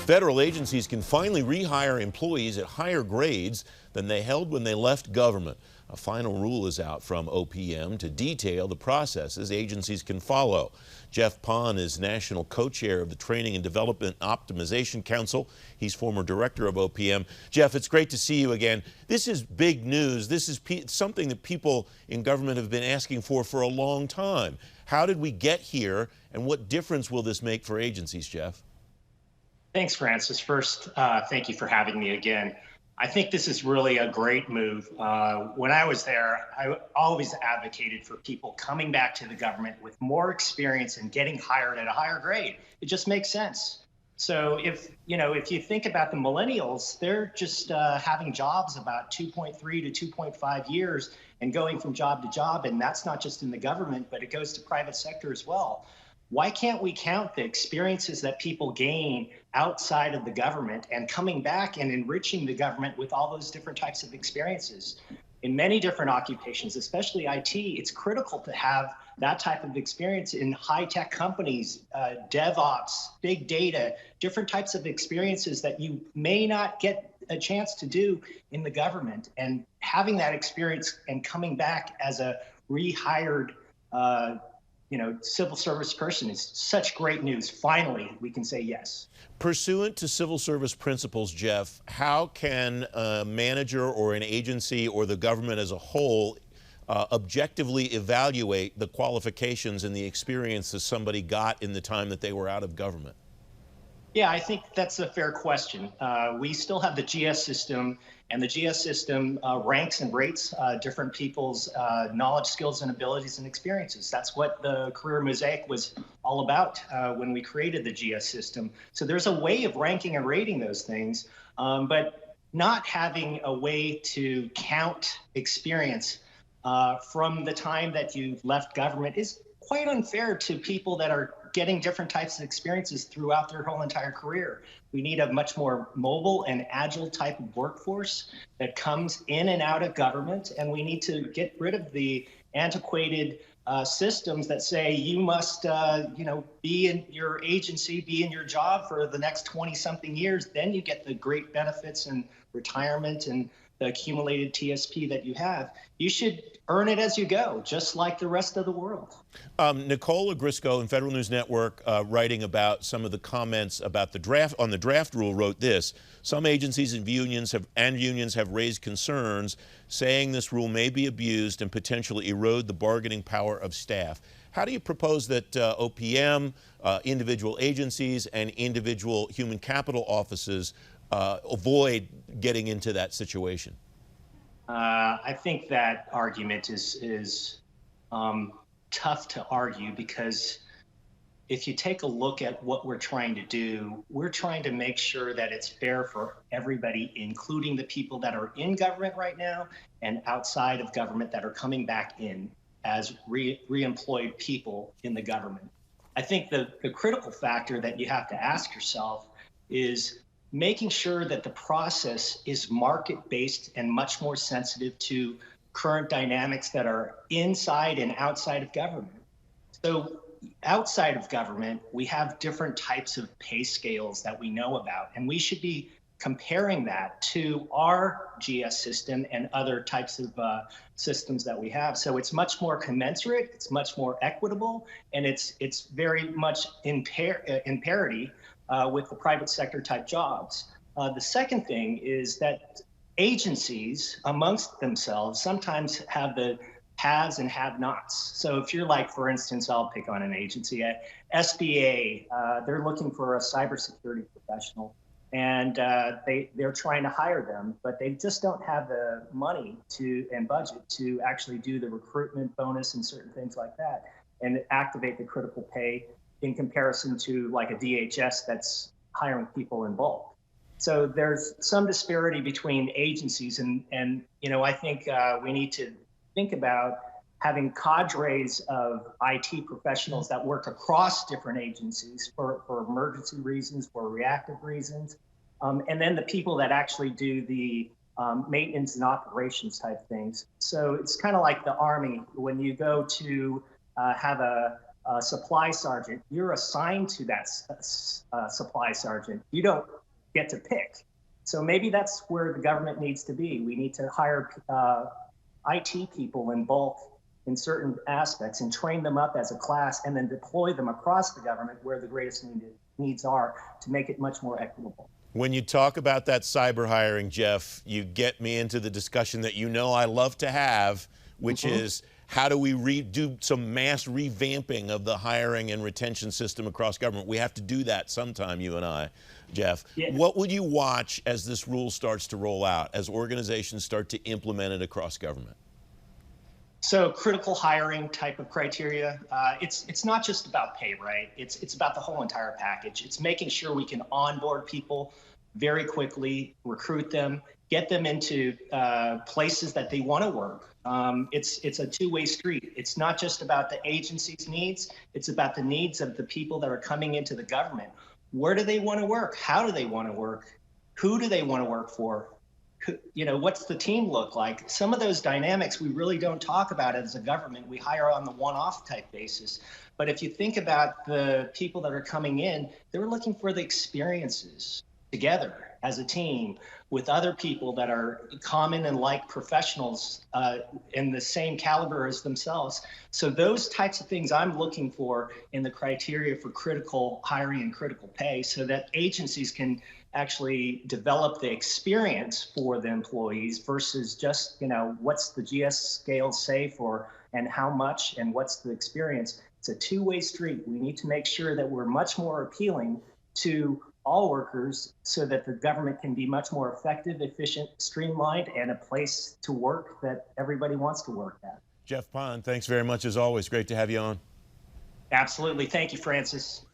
Federal agencies can finally rehire employees at higher grades than they held when they left government. A final rule is out from OPM to detail the processes agencies can follow. Jeff Pond is national co-chair of the Training and Development Optimization Council. He's former director of OPM. Jeff, it's great to see you again. This is big news. This is something that people in government have been asking for a long time. How did we get here, and what difference will this make for agencies, Jeff? Thanks, Francis. First, thank you for having me again. I think this is really a great move. When I was there, I always advocated for people coming back to the government with more experience and getting hired at a higher grade. It just makes sense. So if you think about the millennials, they're just having jobs about 2.3 to 2.5 years and going from job to job. And that's not just in the government, but it goes to private sector as well. Why can't we count the experiences that people gain outside of the government and coming back and enriching the government with all those different types of experiences? In many different occupations, especially IT, it's critical to have that type of experience in high-tech companies, DevOps, big data, different types of experiences that you may not get a chance to do in the government. And having that experience and coming back as a rehired civil service person is such great news. Finally, we can say yes. Pursuant to civil service principles, Jeff, how can a manager or an agency or the government as a whole objectively evaluate the qualifications and the experience that somebody got in the time that they were out of government? Yeah, I think that's a fair question. We still have the GS system, and the GS system ranks and rates different people's knowledge, skills, and abilities and experiences. That's what the Career Mosaic was all about when we created the GS system. So there's a way of ranking and rating those things, but not having a way to count experience from the time that you've left government is quite unfair to people that are getting different types of experiences throughout their whole entire career. We need a much more mobile and agile type of workforce that comes in and out of government, and we need to get rid of the antiquated systems that say you must be in your agency, be in your job for the next 20-something years, then you get the great benefits and retirement and the accumulated TSP that you have. You should earn it as you go, just like the rest of the world. Nicole Ogrysko in Federal News Network, writing about some of the comments about the draft on the draft rule, wrote this: some agencies and unions have raised concerns, saying this rule may be abused and potentially erode the bargaining power of staff. How do you propose that OPM, individual agencies, and individual human capital offices avoid getting into that situation? I think that argument is tough to argue, because if you take a look at what we're trying to do, we're trying to make sure that it's fair for everybody, including the people that are in government right now and outside of government that are coming back in as re-employed people in the government. I think the critical factor that you have to ask yourself is making sure that the process is market-based and much more sensitive to current dynamics that are inside and outside of government. So outside of government, we have different types of pay scales that we know about, and we should be comparing that to our GS system and other types of systems that we have. So it's much more commensurate, it's much more equitable, and it's very much in parity with the private sector type jobs. The second thing is that agencies amongst themselves sometimes have the haves and have-nots. So if you're like, for instance, I'll pick on an agency at SBA, they're looking for a cybersecurity professional, and they're trying to hire them, but they just don't have the money and budget to actually do the recruitment bonus and certain things like that and activate the critical pay in comparison to like a DHS that's hiring people in bulk. So there's some disparity between agencies, and I think we need to think about having cadres of IT professionals that work across different agencies for emergency reasons, for reactive reasons, and then the people that actually do the maintenance and operations type things. So it's kind of like the Army. When you go to have a supply sergeant, you're assigned to that supply sergeant. You don't get to pick. So maybe that's where the government needs to be. We need to hire IT people in bulk in certain aspects and train them up as a class and then deploy them across the government where the greatest needs are to make it much more equitable. When you talk about that cyber hiring, Jeff, you get me into the discussion that you know I love to have, which is how do we do some mass revamping of the hiring and retention system across government? We have to do that sometime, you and I, Jeff. Yeah. What would you watch as this rule starts to roll out, as organizations start to implement it across government? So critical hiring type of criteria, it's not just about pay, right? It's about the whole entire package. It's making sure we can onboard people very quickly, recruit them, get them into places that they want to work. It's a two-way street. It's not just about the agency's needs. It's about the needs of the people that are coming into the government. Where do they want to work? How do they want to work? Who do they want to work for? You know, what's the team look like? Some of those dynamics we really don't talk about as a government. We hire on the one-off type basis. But if you think about the people that are coming in, they're looking for the experiences together as a team with other people that are common and like professionals in the same caliber as themselves. So those types of things I'm looking for in the criteria for critical hiring and critical pay so that agencies can actually develop the experience for the employees versus just, you know, what's the GS scale say for and how much and what's the experience. It's a two-way street. We need to make sure that we're much more appealing to all workers so that the government can be much more effective, efficient, streamlined, and a place to work that everybody wants to work at. Jeff Pond, thanks very much as always. Great to have you on. Absolutely. Thank you, Francis.